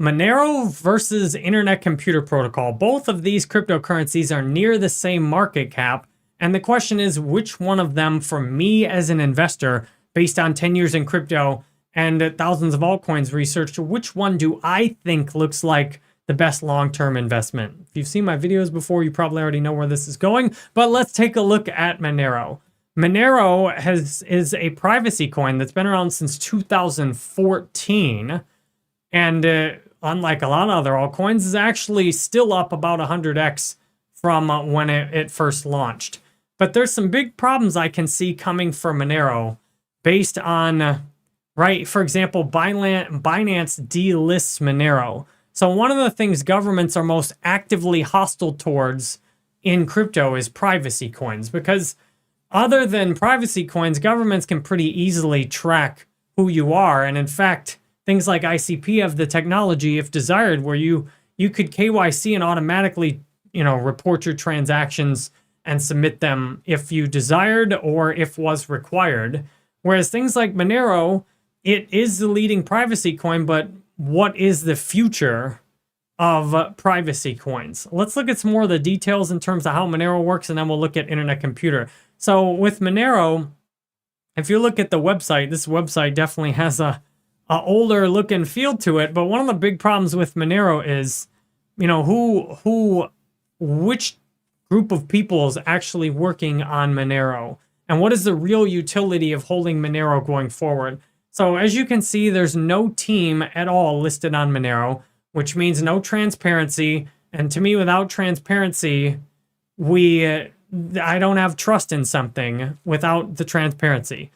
Monero versus Internet Computer Protocol. Both of these cryptocurrencies are near the same market cap. And the question is, which one of them, for me as an investor, based on 10 years in crypto and thousands of altcoins researched, which one do I think looks like the best long-term investment? If you've seen my videos before, you probably already know where this is going. But let's take a look at Monero. Monero is a privacy coin that's been around since 2014. And unlike a lot of other altcoins, is actually still up about 100x from when it first launched. But there's some big problems I can see coming for Monero based on, right, for example, Binance delists Monero. So one of the things governments are most actively hostile towards in crypto is privacy coins, because other than privacy coins, governments can pretty easily track who you are. And in fact, things like ICP have the technology, if desired, where you could KYC and automatically, report your transactions and submit them if you desired or if was required. Whereas things like Monero, it is the leading privacy coin, but what is the future of privacy coins? Let's look at some more of the details in terms of how Monero works, and then we'll look at Internet Computer. So with Monero, if you look at the website, this website definitely has a older look and feel to it. But one of the big problems with Monero is, which group of people is actually working on Monero, and what is the real utility of holding Monero going forward. So as you can see, there's no team at all listed on Monero, which means no transparency. And to me, without transparency, I don't have trust in something without the transparency.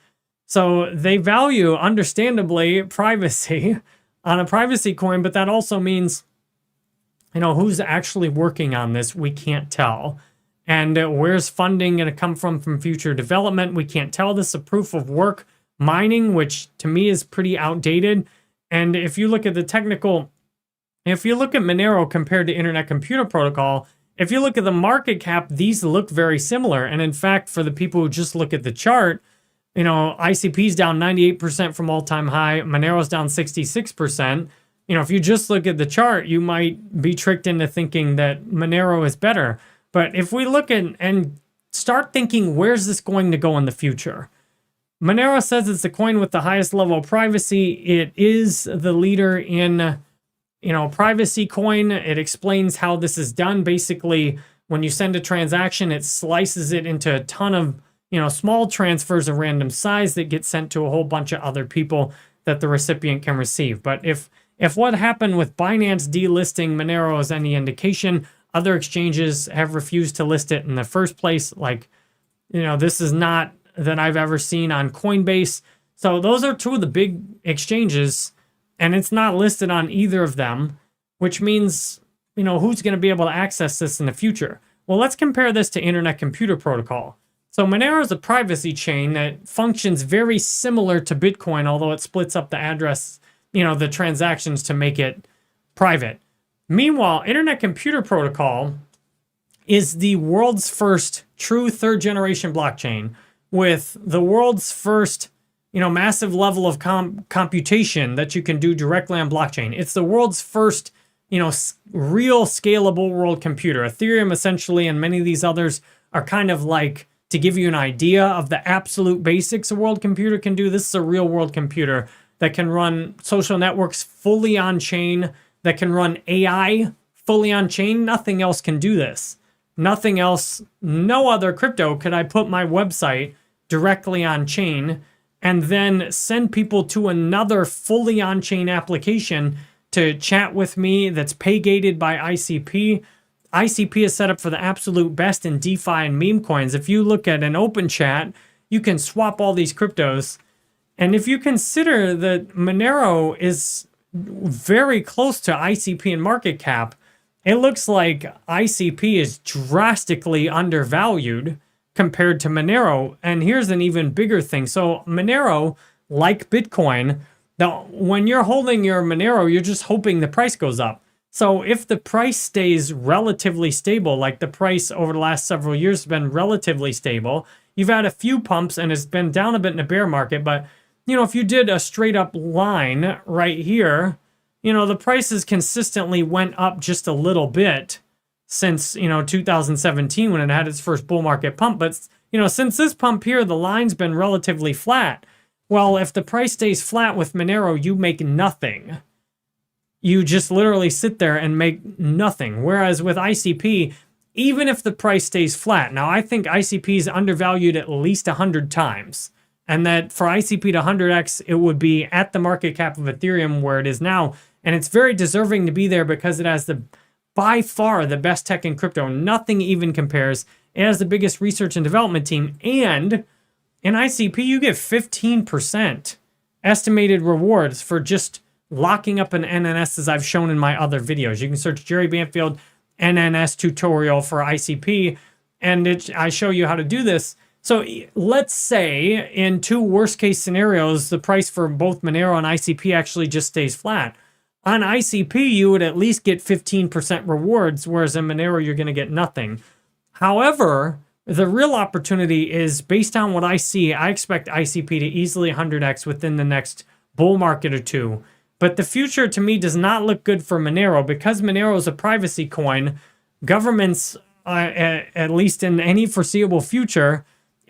So they value, understandably, privacy on a privacy coin, but that also means, who's actually working on this, we can't tell. And where's funding going to come from future development? We can't tell. This is a proof of work mining, which to me is pretty outdated. And if you look at if you look at Monero compared to Internet Computer Protocol, if you look at the market cap, these look very similar. And in fact, for the people who just look at the chart, ICP's down 98% from all-time high. Monero's down 66%. If you just look at the chart, you might be tricked into thinking that Monero is better. But if we look and start thinking, where's this going to go in the future? Monero says it's the coin with the highest level of privacy. It is the leader in, privacy coin. It explains how this is done. Basically, when you send a transaction, it slices it into a ton of small transfers of random size that get sent to a whole bunch of other people that the recipient can receive. But if what happened with Binance delisting Monero is any indication, other exchanges have refused to list it in the first place. This is not that I've ever seen on Coinbase. So those are two of the big exchanges, and it's not listed on either of them, which means, who's going to be able to access this in the future? Well, let's compare this to Internet Computer Protocol. So Monero is a privacy chain that functions very similar to Bitcoin, although it splits up the address, the transactions to make it private. Meanwhile, Internet Computer Protocol is the world's first true third-generation blockchain with the world's first, massive level of computation that you can do directly on blockchain. It's the world's first, real scalable world computer. Ethereum, essentially, and many of these others are kind of like, to give you an idea of the absolute basics a world computer can do, this is a real world computer that can run social networks fully on chain, that can run AI fully on chain. Nothing else can do this. Nothing else, no other crypto could I put my website directly on chain and then send people to another fully on chain application to chat with me that's pay gated by ICP. ICP is set up for the absolute best in DeFi and meme coins. If you look at an open chat, you can swap all these cryptos. And if you consider that Monero is very close to ICP in market cap, it looks like ICP is drastically undervalued compared to Monero. And here's an even bigger thing. So Monero, like Bitcoin, when you're holding your Monero, you're just hoping the price goes up. So if the price stays relatively stable, like the price over the last several years has been relatively stable, you've had a few pumps and it's been down a bit in the bear market, but if you did a straight up line right here, the prices consistently went up just a little bit since, 2017 when it had its first bull market pump. But, since this pump here, the line's been relatively flat. Well, if the price stays flat with Monero, you make nothing. You just literally sit there and make nothing. Whereas with ICP, even if the price stays flat, now I think ICP is undervalued at least 100 times. And that for ICP to 100x, it would be at the market cap of Ethereum where it is now. And it's very deserving to be there because it has by far the best tech in crypto. Nothing even compares. It has the biggest research and development team. And in ICP, you get 15% estimated rewards for just locking up an NNS, as I've shown in my other videos. You can search Jerry Banfield NNS tutorial for ICP, and I show you how to do this. So let's say in two worst case scenarios, the price for both Monero and ICP actually just stays flat. On ICP, you would at least get 15% rewards, whereas in Monero, you're going to get nothing. However, the real opportunity is based on what I see. I expect ICP to easily 100x within the next bull market or two. But the future to me does not look good for Monero because Monero is a privacy coin. Governments, at least in any foreseeable future,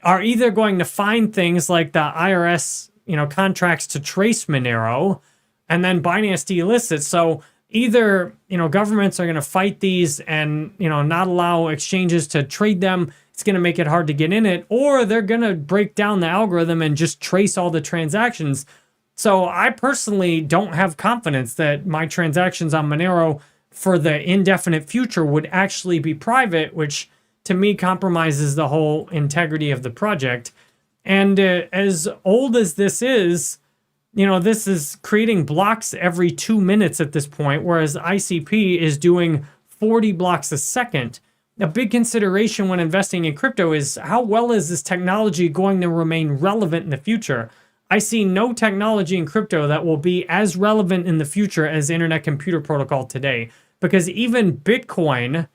are either going to find things like the IRS, contracts to trace Monero, and then Binance delists it. So either, governments are going to fight these and, not allow exchanges to trade them. It's going to make it hard to get in it, or they're going to break down the algorithm and just trace all the transactions. So I personally don't have confidence that my transactions on Monero for the indefinite future would actually be private, which to me compromises the whole integrity of the project. And as old as this is, this is creating blocks every 2 minutes at this point, whereas ICP is doing 40 blocks a second. A big consideration when investing in crypto is how well is this technology going to remain relevant in the future? I see no technology in crypto that will be as relevant in the future as Internet Computer Protocol today, because even Bitcoin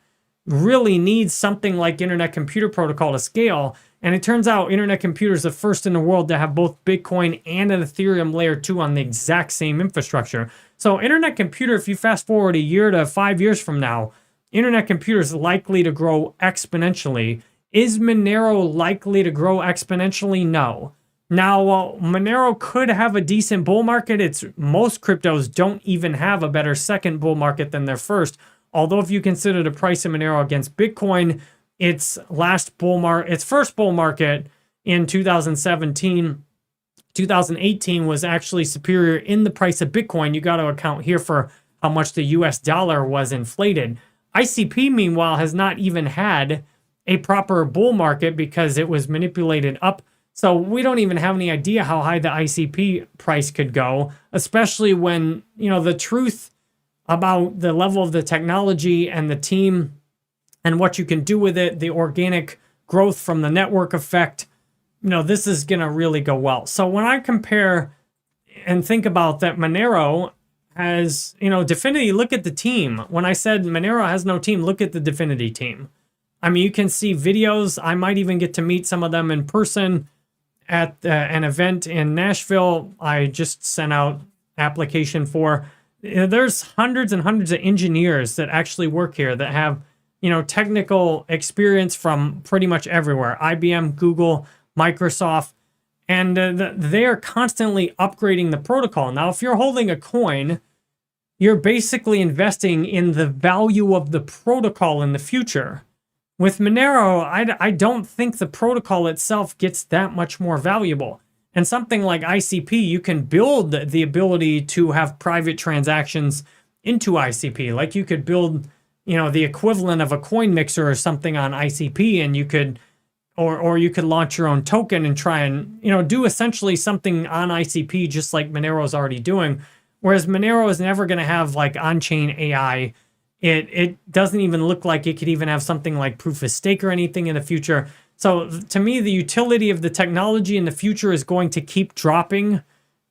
really needs something like Internet Computer Protocol to scale. And it turns out Internet Computer is the first in the world to have both Bitcoin and an Ethereum layer 2 on the exact same infrastructure. So Internet Computer, if you fast forward a year to 5 years from now, Internet Computer is likely to grow exponentially. Is Monero likely to grow exponentially? No. Now, while Monero could have a decent bull market, most cryptos don't even have a better second bull market than their first. Although if you consider the price of Monero against Bitcoin, its first bull market in 2017, 2018 was actually superior in the price of Bitcoin. You got to account here for how much the US dollar was inflated. ICP, meanwhile, has not even had a proper bull market because it was manipulated up. So we don't even have any idea how high the ICP price could go, especially when, the truth about the level of the technology and the team and what you can do with it, the organic growth from the network effect, this is going to really go well. So when I compare and think about that, Monero has, Dfinity, look at the team. When I said Monero has no team, look at the Dfinity team. I mean, you can see videos. I might even get to meet some of them in person at an event in Nashville. I just sent out application for. There's hundreds and hundreds of engineers that actually work here that have, technical experience from pretty much everywhere. IBM, Google, Microsoft, and they are constantly upgrading the protocol. Now, if you're holding a coin, you're basically investing in the value of the protocol in the future. With Monero, I don't think the protocol itself gets that much more valuable. And something like ICP, you can build the ability to have private transactions into ICP. Like you could build, the equivalent of a coin mixer or something on ICP, and you could, or you could launch your own token and try and, do essentially something on ICP just like Monero is already doing. Whereas Monero is never going to have like on-chain AI. It doesn't even look like it could even have something like proof of stake or anything in the future. So to me, the utility of the technology in the future is going to keep dropping.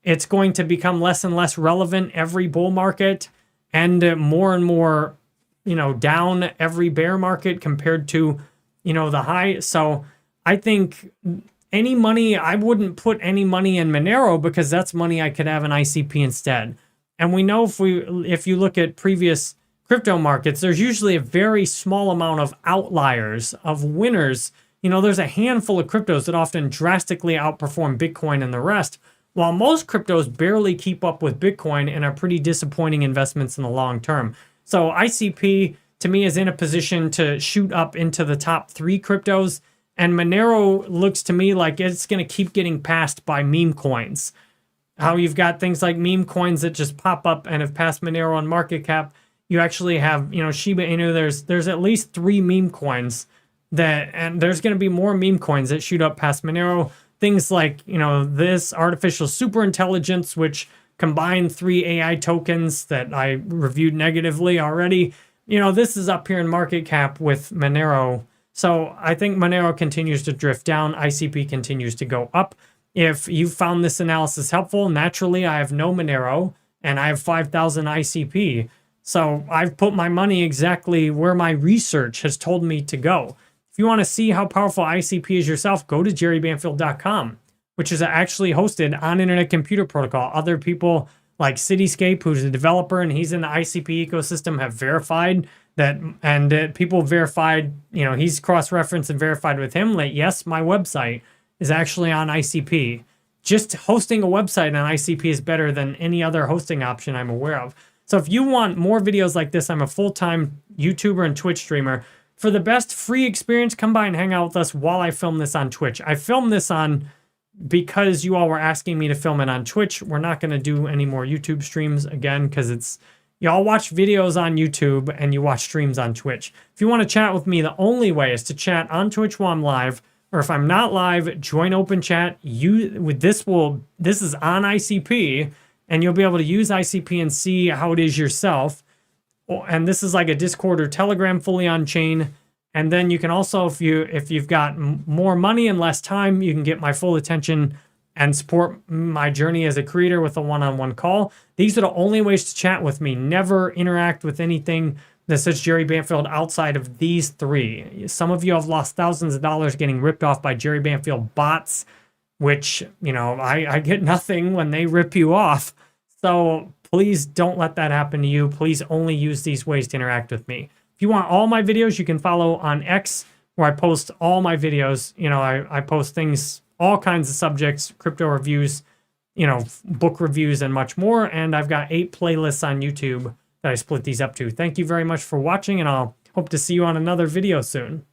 It's going to become less and less relevant every bull market and more, down every bear market compared to, the high. So I think I wouldn't put any money in Monero because that's money I could have in ICP instead. And we know if you look at previous crypto markets, there's usually a very small amount of outliers, of winners. There's a handful of cryptos that often drastically outperform Bitcoin and the rest, while most cryptos barely keep up with Bitcoin and are pretty disappointing investments in the long term. So ICP, to me, is in a position to shoot up into the top 3 cryptos, and Monero looks to me like it's going to keep getting passed by meme coins. How you've got things like meme coins that just pop up and have passed Monero on market cap. You actually have, Shiba Inu. There's at least 3 meme coins and there's going to be more meme coins that shoot up past Monero. Things like, this artificial superintelligence, which combine 3 AI tokens that I reviewed negatively already. This is up here in market cap with Monero. So I think Monero continues to drift down. ICP continues to go up. If you found this analysis helpful, naturally, I have no Monero and I have 5,000 ICP. So I've put my money exactly where my research has told me to go. If you want to see how powerful ICP is yourself, go to jerrybanfield.com, which is actually hosted on Internet Computer Protocol. Other people like Cityscape, who's a developer and he's in the ICP ecosystem, have verified that, and people verified, he's cross-referenced and verified with him that yes, my website is actually on ICP. Just hosting a website on ICP is better than any other hosting option I'm aware of. So if you want more videos like this, I'm a full-time YouTuber and Twitch streamer. For the best free experience, come by and hang out with us while I film this on Twitch. I filmed this because you all were asking me to film it on Twitch. We're not going to do any more YouTube streams again because y'all watch videos on YouTube and you watch streams on Twitch. If you want to chat with me, the only way is to chat on Twitch while I'm live, or if I'm not live, join open chat. This is on ICP, and you'll be able to use ICP and see how it is yourself. And this is like a Discord or Telegram fully on chain. And then you can also, if you've got more money and less time, you can get my full attention and support my journey as a creator with a one-on-one call. These are the only ways to chat with me. Never interact with anything that says Jerry Banfield outside of these 3. Some of you have lost thousands of dollars getting ripped off by Jerry Banfield bots, which, I get nothing when they rip you off. So please don't let that happen to you. Please only use these ways to interact with me. If you want all my videos, you can follow on X, where I post all my videos. I post things, all kinds of subjects, crypto reviews, book reviews, and much more. And I've got 8 playlists on YouTube that I split these up to. Thank you very much for watching, and I'll hope to see you on another video soon.